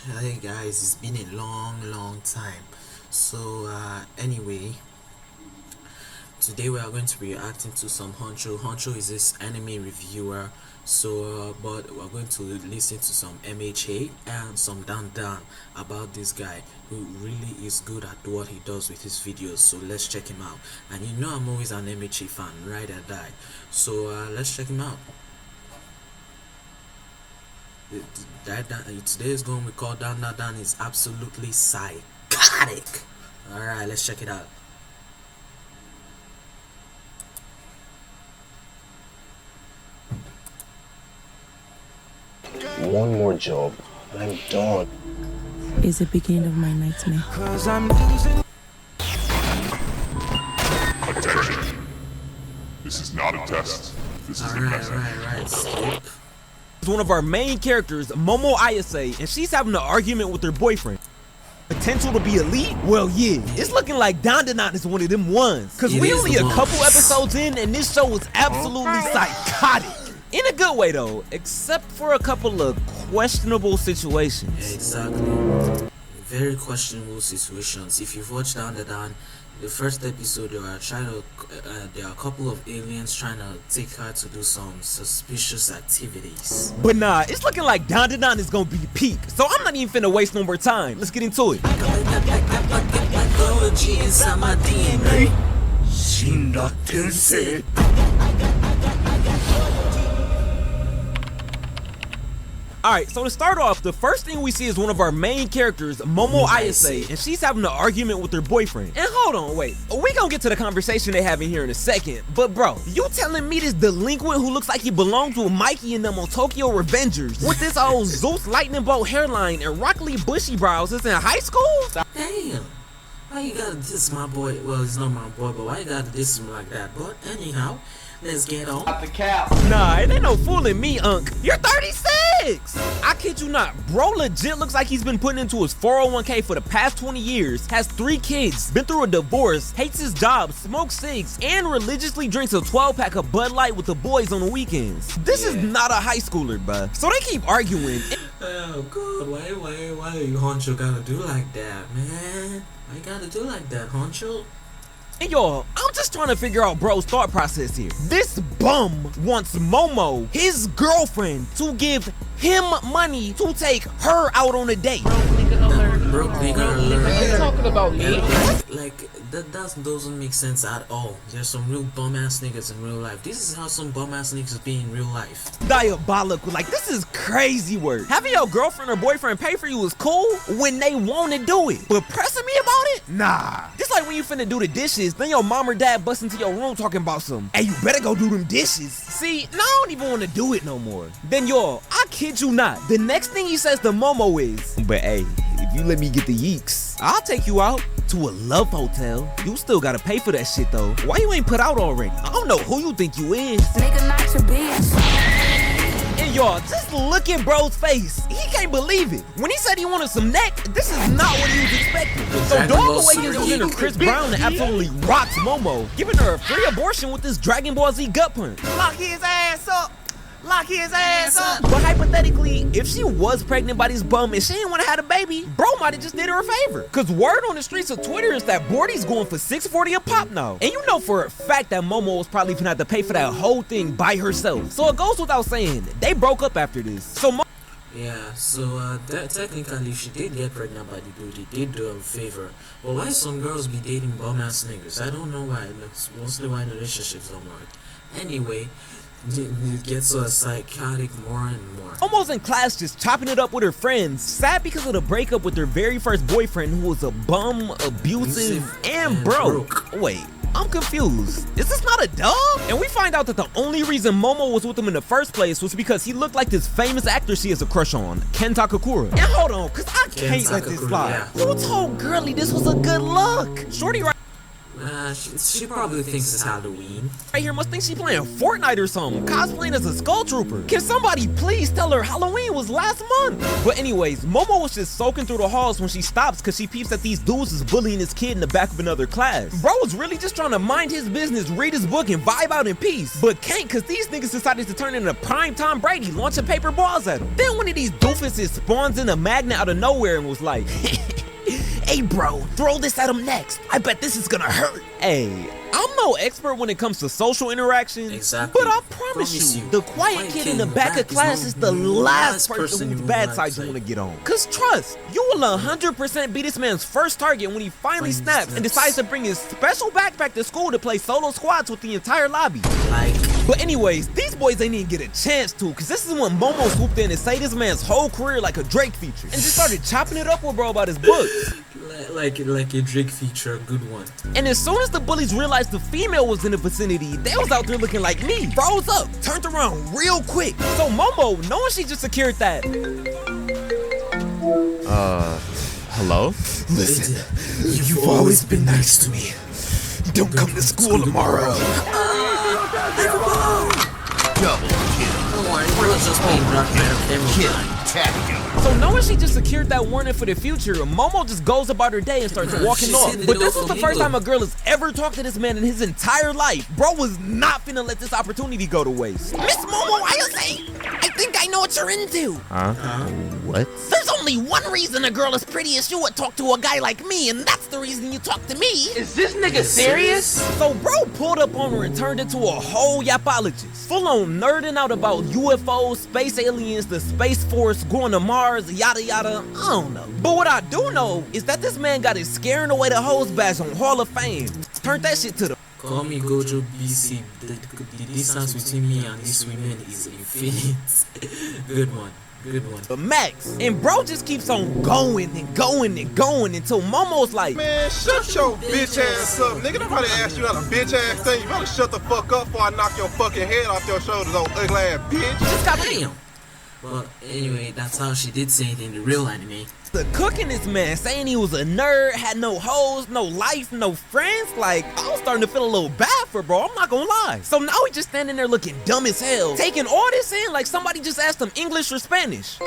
Hey guys, it's been a long time. So anyway, today we are going to be reacting to some Honcho. Honcho is this anime reviewer. So but we're going to listen to some MHA and some dandan about this guy who really is good at what he does with his videos. So let's check him out. And you know I'm always an MHA fan, ride or die. So let's check him out. Today's going we call dandandan is absolutely psychotic. Alright, let's check it out. One more job and I'm done. Is the beginning of my nightmare. Attention. This is not a test. This is a message. Alright, skip. One of our main characters, Momo Ayase, and she's having an argument with her boyfriend. Potential to be elite? Well, yeah, it's looking like dandandan is one of them ones. Cause we only a couple episodes in, and this show was absolutely psychotic. In a good way though, except for a couple of questionable situations. Yeah, exactly. Very questionable situations. If you've watched dandandan, the first episode there are a couple of aliens trying to take her to do some suspicious activities. But nah, it's looking like dandandan is gonna be peak. So I'm not even finna waste no more time. Let's get into it. Psychology inside my DNA. Alright, so to start off, the first thing we see is one of our main characters, Momo Ayase, and she's having an argument with her boyfriend. And hold on, wait, we gonna get to the conversation they having here in a second, but bro, you telling me this delinquent who looks like he belongs with Mikey and them on Tokyo Revengers with this old Zeus lightning bolt hairline and Rock Lee bushy brows is in high school? Damn. Why you gotta diss my boy? Well, he's not my boy, but why you gotta diss him like that? But anyhow, let's get on. Nah, it ain't no fooling me, Unc. You're 36! I kid you not, bro legit looks like he's been putting into his 401k for the past 20 years, has 3 kids, been through a divorce, hates his job, smokes cigs, and religiously drinks a 12-pack of Bud Light with the boys on the weekends. This is not a high schooler, bruh. So they keep arguing. Oh god, why you Honcho gotta do like that, man? Why you gotta do like that, Honcho? And y'all, I'm just trying to figure out bro's thought process here. This bum wants Momo, his girlfriend, to give him money to take her out on a date. Broke nigga alert. You talking about me? Like that doesn't make sense at all. There's some real bum ass niggas in real life. This is how some bum ass niggas be in real life. Diabolical. Like, this is crazy work. Having your girlfriend or boyfriend pay for you is cool when they want to do it, but pressing me about it? Nah. Just like when you finna do the dishes, then your mom or dad bust into your room talking about some, hey, you better go do them dishes. See, now I don't even want to do it no more. Then y'all, I kid you not, the next thing he says to Momo is, but hey, if you let me get the yeeks, I'll take you out to a love hotel. You still gotta pay for that shit though. Why you ain't put out already? I don't know who you think you is. Nigga, not your bitch. And y'all, just look at bro's face. He can't believe it. When he said he wanted some neck, this is not what he was expecting. So Dog Away gives his inner Chris Brown and absolutely rocks Momo, giving her a free abortion with this Dragon Ball Z gut punch. Lock his ass up! Lock his ass up! But hypothetically, if she was pregnant by this bum and she didn't want to have a baby, bro might have just did her a favor. Cause word on the streets of Twitter is that Bordy's going for $640 a pop now. And you know for a fact that Momo was probably gonna have to pay for that whole thing by herself. So it goes without saying, they broke up after this. So Yeah, so technically she did get pregnant by the dude. He did do her a favor. But why some girls be dating bum ass niggas? I don't know why. That's mostly why relationships don't work. Anyway, it gets so psychotic more and more. almost in class just chopping it up with her friends, sad because of the breakup with her very first boyfriend who was a bum, abusive, and broke. Wait, I'm confused. Is this not a dub? And we find out that the only reason Momo was with him in the first place was because he looked like this famous actor she has a crush on, Ken Takakura. And hold on, cause I can't let this slide. You told Girly this was a good look. Shorty right. She probably thinks it's Halloween. Right here must think she playing Fortnite or something, cosplaying as a skull trooper. Can somebody please tell her Halloween was last month? But anyways, Momo was just soaking through the halls when she stops because she peeps that these dudes is bullying this kid in the back of another class. Bro was really just trying to mind his business, read his book, and vibe out in peace, but can't because these niggas decided to turn into prime Tom Brady, launching paper balls at him. Then one of these doofuses spawns in a magnet out of nowhere and was like, hey bro, throw this at him next. I bet this is gonna hurt. Hey, I'm no expert when it comes to social interaction, Exactly. but I promise you, the quiet kid in the back of class is the last person whose bad side you want to get on. Cause trust, you will 100% be this man's first target when he finally snaps and decides to bring his special backpack to school to play solo squads with the entire lobby. But anyways, these boys ain't even get a chance to, cause this is when Momo swooped in and saved this man's whole career like a Drake feature, and just started chopping it up with bro about his books. Like a Drake feature, a good one. And as soon as the bullies realized the female was in the vicinity, they was out there looking like me. Froze up, turned around real quick. So Momo, knowing she just secured that. Hello? Listen, you've always been nice to me. Don't come to school tomorrow. Double kill. Don't worry, we're just playing Rock every time. So knowing she just secured that warning for the future, Momo just goes about her day and starts walking She's off. hitting But it this off is the on first England. time a girl has ever talked to this man in his entire life. Bro was not finna let this opportunity go to waste. Miss Momo Ayase, I think I know what you're into. What? There's only one reason a girl as pretty as you would talk to a guy like me, and that's the reason you talk to me. Is this nigga serious? So bro pulled up on her and turned into a whole yapologist. Full on nerding out about UFOs, space aliens, the Space Force, going to Mars, yada yada, I don't know. But what I do know is that this man got his scaring away the hoes badge on Hall of Fame. Turned that shit to the Call me Gojo BC. The distance between me and these women is infinite. Good one. Good one. max. And bro just keeps on going and going and going until Momo's like, Man, shut your bitch ass up, nigga. Nobody asked you not a bitch ass thing. You better shut the fuck up before I knock your fucking head off your shoulders, old ugly ass bitch. just got Damn. But anyway, that's how she did say it in the real anime. the cooking this man, saying he was a nerd, had no hoes, no life, no friends. Like, I was starting to feel a little bad for bro, I'm not gonna lie. So now he just standing there looking dumb as hell, taking all this in like somebody just asked him English or Spanish.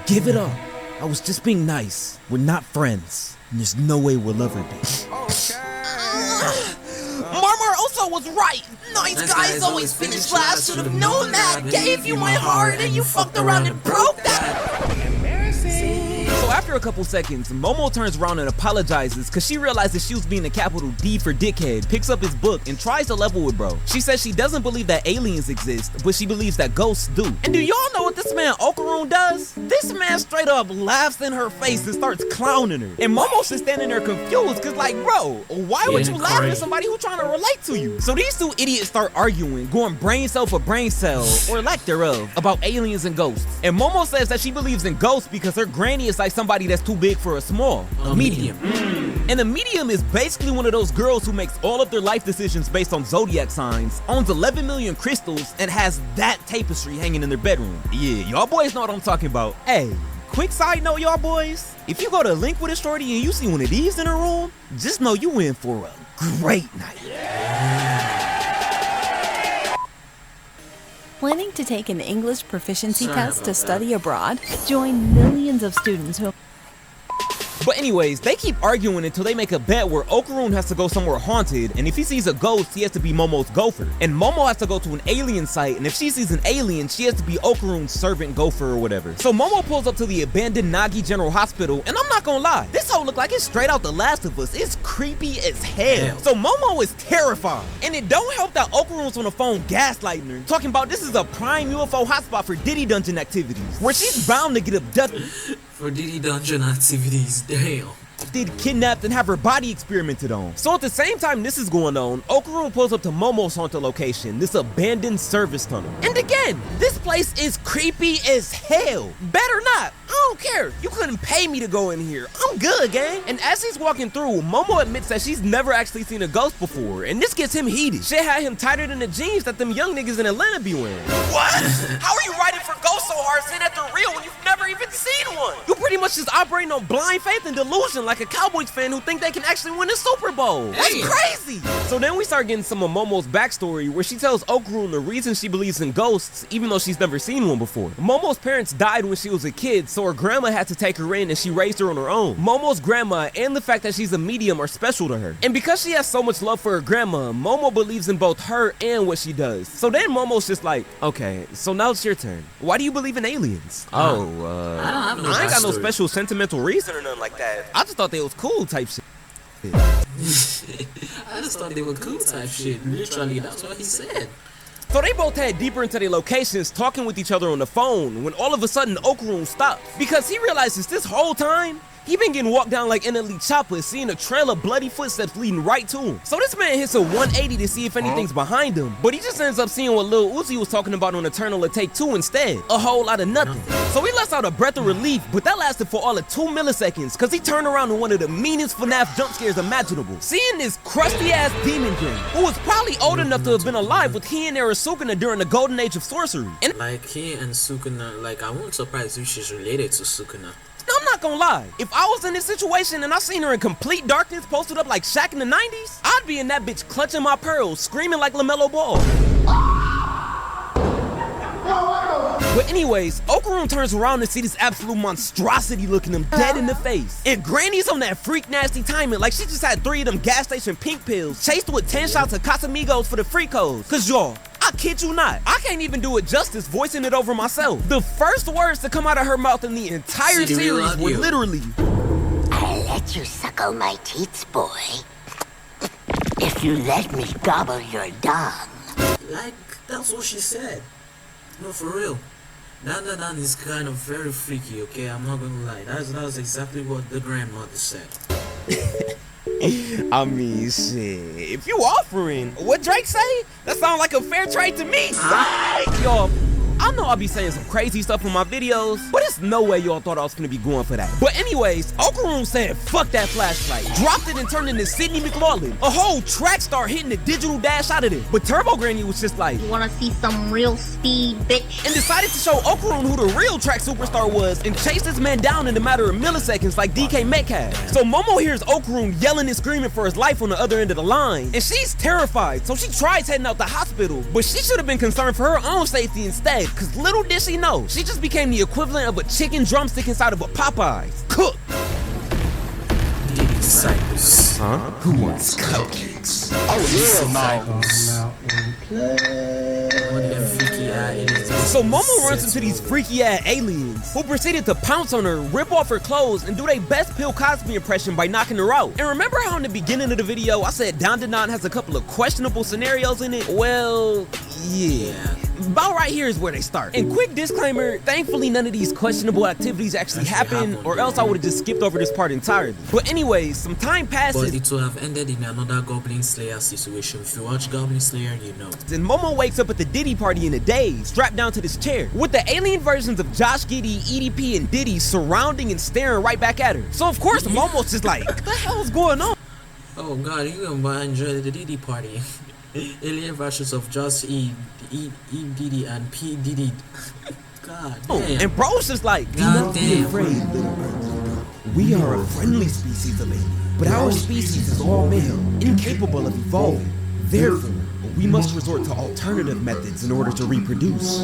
Give it up. I was just being nice. We're not friends. And there's no way we'll ever be. Marmar also was right. Nice guys always finish last. Should have known that. Gave you my heart and you fucked around and broke that. So after a couple seconds, Momo turns around and apologizes because she realizes she was being a capital D for dickhead, picks up his book, and tries to level with bro. She says she doesn't believe that aliens exist, but she believes that ghosts do. And do y'all know what this man Okaroon does? This man straight up laughs in her face and starts clowning her. And Momo's just standing there confused because like, bro, why would you laugh at somebody who's trying to relate to you? So these two idiots start arguing, going brain cell for brain cell, or lack thereof, about aliens and ghosts. And Momo says that she believes in ghosts because her granny is like somebody that's too big for a small, a medium. And a medium is basically one of those girls who makes all of their life decisions based on zodiac signs, owns 11 million crystals, and has that tapestry hanging in their bedroom. Yeah, y'all boys know what I'm talking about. Hey, quick side note, y'all boys. If you go to Link with a shorty and you see one of these in her room, just know you in for a great night. Planning to take an English proficiency test to study abroad? Join millions of students who... But anyways, they keep arguing until they make a bet where Okaroon has to go somewhere haunted, and if he sees a ghost, he has to be Momo's gopher. And Momo has to go to an alien site, and if she sees an alien, she has to be Okaroon's servant gopher or whatever. So Momo pulls up to the abandoned Nagi General Hospital, and I'm not gonna lie, this hoe look like it's straight out The Last of Us. It's creepy as hell. So Momo is terrified. And it don't help that Okaroon's on the phone gaslighting her, talking about this is a prime UFO hotspot for Diddy Dungeon activities, where she's bound to get abducted. For Diddy Dungeon activities, damn. Kidnapped and have her body experimented on. So at the same time this is going on, Okaroon pulls up to Momo's haunted location, this abandoned service tunnel. And again, this place is creepy as hell. Better not. I don't care. You couldn't pay me to go in here. I'm good, gang. And as he's walking through, Momo admits that she's never actually seen a ghost before, and this gets him heated. Shit had him tighter than the jeans that them young niggas in Atlanta be wearing. What? How are you writing for ghosts so hard saying that they're real when you've never even seen one? You pretty much much just operating on blind faith and delusion like a Cowboys fan who think they can actually win a Super Bowl. That's crazy. So then we start getting some of Momo's backstory where she tells Okurun the reason she believes in ghosts even though she's never seen one before. Momo's parents died when she was a kid, so her grandma had to take her in and she raised her on her own. Momo's grandma and the fact that she's a medium are special to her. And because she has so much love for her grandma, Momo believes in both her and what she does. So then Momo's just like, okay, so now it's your turn. Why do you believe in aliens? I don't have no I ain't got no backstory. special sentimental reason or nothing like that. I just thought they was cool type shit. I just thought they were cool type shit. Literally, that's what he said. So they both head deeper into their locations, talking with each other on the phone, when all of a sudden Okurun stops. Because he realizes this whole time, he been getting walked down like an elite chopper, seeing a trail of bloody footsteps leading right to him. So this man hits a 180 to see if anything's behind him, but he just ends up seeing what Lil Uzi was talking about on Eternal of Take 2 instead. A whole lot of nothing. So he lets out a breath of relief, but that lasted for all of 2 milliseconds, cause he turned around in one of the meanest FNAF jump scares imaginable. Seeing this crusty ass demon grin, who was probably old enough to have been alive with he and Sukuna during the golden age of sorcery. And Like he and Sukuna, like I won't surprise if she's related to Sukuna. I'm not gonna lie, if I was in this situation and I seen her in complete darkness posted up like Shaq in the 90s, I'd be in that bitch clutching my pearls, screaming like LaMelo Ball. But anyways, Okurun turns around and see this absolute monstrosity looking him dead in the face. And Granny's on that freak nasty timing like she just had 3 of them gas station pink pills, chased with 10 shots of Casamigos for the free codes. Cause y'all, I kid you not, I can't even do it justice voicing it over myself. The first words to come out of her mouth in the entire series were literally, I'll let you suckle my teats, boy. If you let me gobble your dung. Like that's what she said. No, for real. Dandandan is kind of very freaky, okay? I'm not gonna lie. That's exactly what the grandmother said. I mean, shit. If you offering what Drake say, that sounds like a fair trade to me. Y'all, I know I'll be saying some crazy stuff in my videos, but it's no way y'all thought I was gonna be going for that. But anyways, Okurun said, fuck that flashlight, dropped it and turned into Sidney McLaughlin. A whole track star hitting the digital dash out of it. But Turbo Granny was just like, You wanna see some real speed, bitch? and decided to show Okurun who the real track superstar was and chased this man down in a matter of milliseconds like DK Metcalf. So Momo hears Okurun yelling and screaming for his life on the other end of the line, and she's terrified, so she tries heading out the hospital, but she should have been concerned for her own safety instead, cause little did she know, she just became the equivalent of a chicken drumstick inside of a Popeyes. Cooked. Disciples. Huh? Who wants cupcakes? So Momo runs into these freaky ass aliens who proceeded to pounce on her, rip off her clothes, and do their best Bill Cosby impression by knocking her out. And remember how in the beginning of the video I said dandandan has a couple of questionable scenarios in it? Well, yeah. About right here is where they start. And quick disclaimer, thankfully none of these questionable activities actually happen, or else I would have just skipped over this part entirely. But anyways, some time passes. But it would have ended in another Goblin Slayer situation. If you watch Goblin Slayer, you know. And Momo wakes up at the Diddy party in a daze, strapped down to this chair, with the alien versions of Josh Giddey, EDP, and Diddy surrounding and staring right back at her. So of course Momo's just like, what the hell is going on? Oh god, you gonna enjoy the Diddy party. Alien versions of Josh E Diddy and P Diddy. God damn. And bro's just like, do not be afraid, little bird. We are a friendly species of alien, but our species is all male, incapable of evolving. Therefore, we must resort to alternative methods in order to reproduce.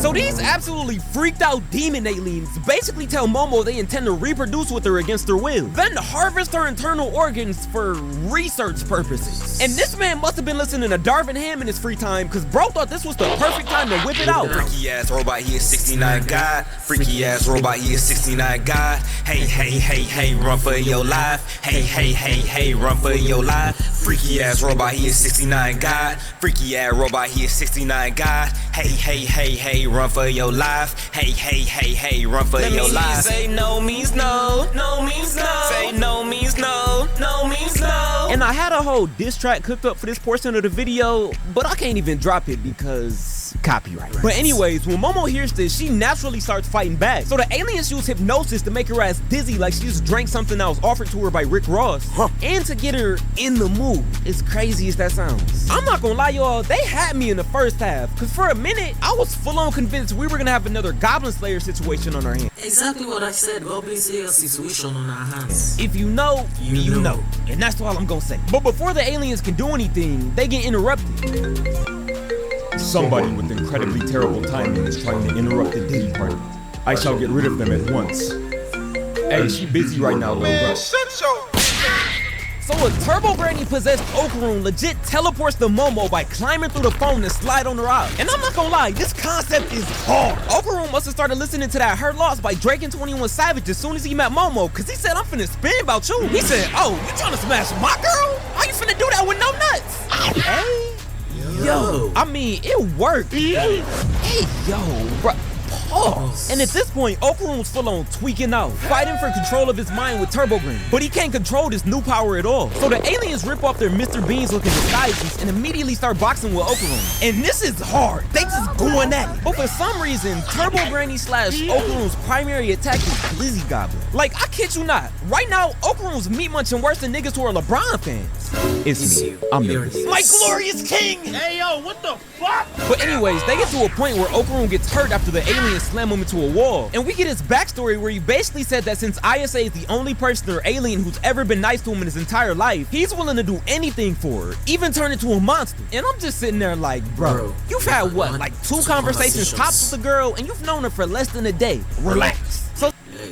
So these absolutely freaked out demon aliens basically tell Momo they intend to reproduce with her against her will, then harvest her internal organs for research purposes. And this man must have been listening to Darvin Ham in his free time, cause bro thought this was the perfect time to whip it out. Freaky ass robot, he is 69 God. Freaky ass robot, he is 69 God. Hey, hey, hey, hey, run for your life. Hey, hey, hey, hey, run for your life. Freaky ass robot, he is 69 God. Freaky ass robot, he is 69 God. Hey, hey, hey, hey, run for your life. Hey, hey, hey, hey, run for your life. Say no means no, no means no. Say no means no, no means no. And I had a whole diss track cooked up for this portion of the video, but I can't even drop it because Copyright. But anyways, when Momo hears this, she naturally starts fighting back. So the aliens use hypnosis to make her ass dizzy like she just drank something that was offered to her by Rick Ross. And to get her in the mood. As crazy as that sounds. I'm not gonna lie, y'all, they had me in the first half. Cause for a minute, I was full on convinced we were gonna have another Goblin Slayer situation on our hands. Exactly what I said, Goblin Slayer situation on our hands. If you know, you know. And that's all I'm gonna say. But before the aliens can do anything, they get interrupted. Somebody with incredibly terrible timing is trying to interrupt the Diddy party. I shall get rid of them at once. Hey, she busy right now, little bro. So a Turbo Granny possessed Okaroon legit teleports to Momo by climbing through the phone and slide on her out. And I'm not gonna lie, this concept is hard. Okaroon must have started listening to that Her Loss by Drake and 21 Savage as soon as he met Momo, cause he said, I'm finna spin about you. He said, oh, you trying to smash my girl? How you finna do that with no nuts? Hey? Yo, I mean, it worked. Hey, yo, bro. Pause. And at this point, Okaroon's full on tweaking out, fighting for control of his mind with Turbo Granny. But he can't control this new power at all. So the aliens rip off their Mr. Beans looking disguises and immediately start boxing with Okaroon. And this is hard. They just going at it. But for some reason, Turbo Granny / Okaroon's primary attack is Glizzy Goblin. Like, I kid you not. Right now, Okaroon's meat munching worse than niggas who are LeBron fans. It's me. I'm Nicholas. My glorious king! Hey, yo, what the fuck? But anyways, they get to a point where Okaroon gets hurt after the aliens slam him into a wall. And we get his backstory where he basically said that since ISA is the only person or alien who's ever been nice to him in his entire life, he's willing to do anything for her, even turn into a monster. And I'm just sitting there like, bro, you've had what, like two conversations tops with the girl, and you've known her for less than a day. Relax. So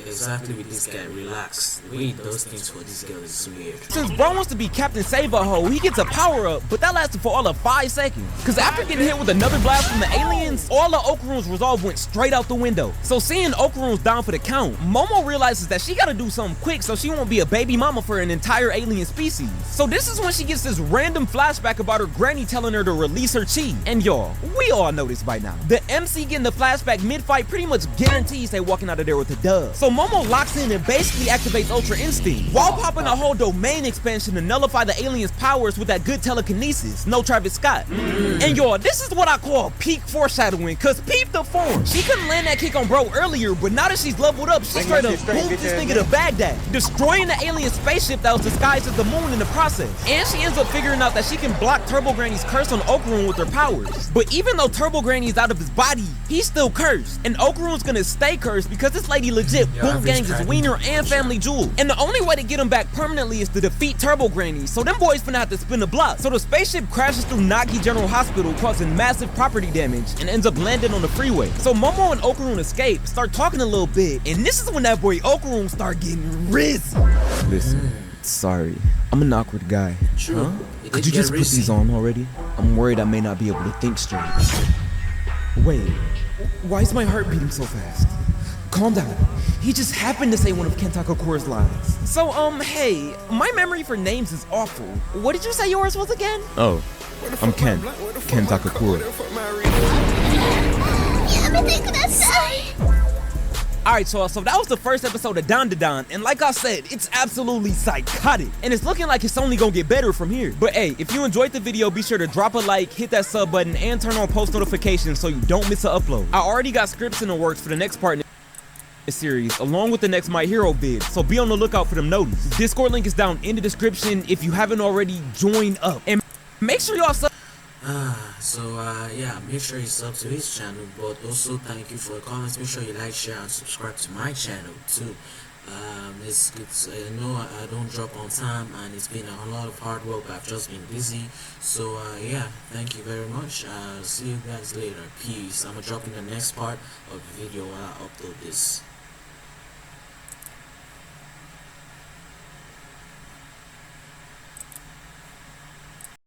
exactly with this guy, relax. The way he does things for this girl is weird. Since bro wants to be Captain Save-A-Ho, he gets a power-up, but that lasted for all of 5 seconds. Cause after getting hit with another blast from the aliens, all of Okaroon's resolve went straight out the window. So seeing Okaroon's down for the count, Momo realizes that she gotta do something quick so she won't be a baby mama for an entire alien species. So this is when she gets this random flashback about her granny telling her to release her chi. And y'all, we all know this by now. The MC getting the flashback mid-fight pretty much guarantees they walking out of there with a dub. So Momo locks in and basically activates Ultra Instinct, while popping a whole domain expansion to nullify the alien's powers with that good telekinesis, no Travis Scott. And y'all, this is what I call peak foreshadowing, cause peep the form. She couldn't land that kick on bro earlier, but now that she's leveled up, she straight up boomed this nigga to Baghdad, destroying the alien spaceship that was disguised as the moon in the process. And she ends up figuring out that she can block Turbo Granny's curse on Okaroon with her powers. But even though Turbo Granny's out of his body, he's still cursed. And Okaroon's gonna stay cursed because this lady legit boom gangs his wiener and family jewel. And the only way to get him back permanently is to defeat Turbo Granny, so them boys finna have to spin the block. So the spaceship crashes through Nagi General Hospital, causing massive property damage, and ends up landing on the freeway. So Momo and Okaroon escape, start talking a little bit, and this is when that boy Okaroon start getting rizzy. Listen, sorry, I'm an awkward guy. True. Huh? Could you just put these on already? I'm worried I may not be able to think straight. Wait, why is my heart beating so fast? Calm down. He just happened to say one of Kentakuro's lines. So, hey, my memory for names is awful. What did you say yours was again? Oh, I'm Ken Takakura. Alright, so that was the first episode of Dandandan, and like I said, it's absolutely psychotic, and it's looking like it's only gonna get better from here. But hey, if you enjoyed the video, be sure to drop a like, hit that sub button, and turn on post notifications so you don't miss an upload. I already got scripts in the works for the next part in this series, along with the next My Hero vid, so be on the lookout for them notices. Discord link is down in the description if you haven't already joined up, and make sure y'all sub. Yeah, make sure you sub to his channel, but also thank you for the comments. Make sure you like, share, and subscribe to my channel too. It's I know I don't drop on time, and it's been a lot of hard work. I've just been busy, so yeah, thank you very much. See you guys later. Peace. I'm gonna drop in the next part of the video while I upload this.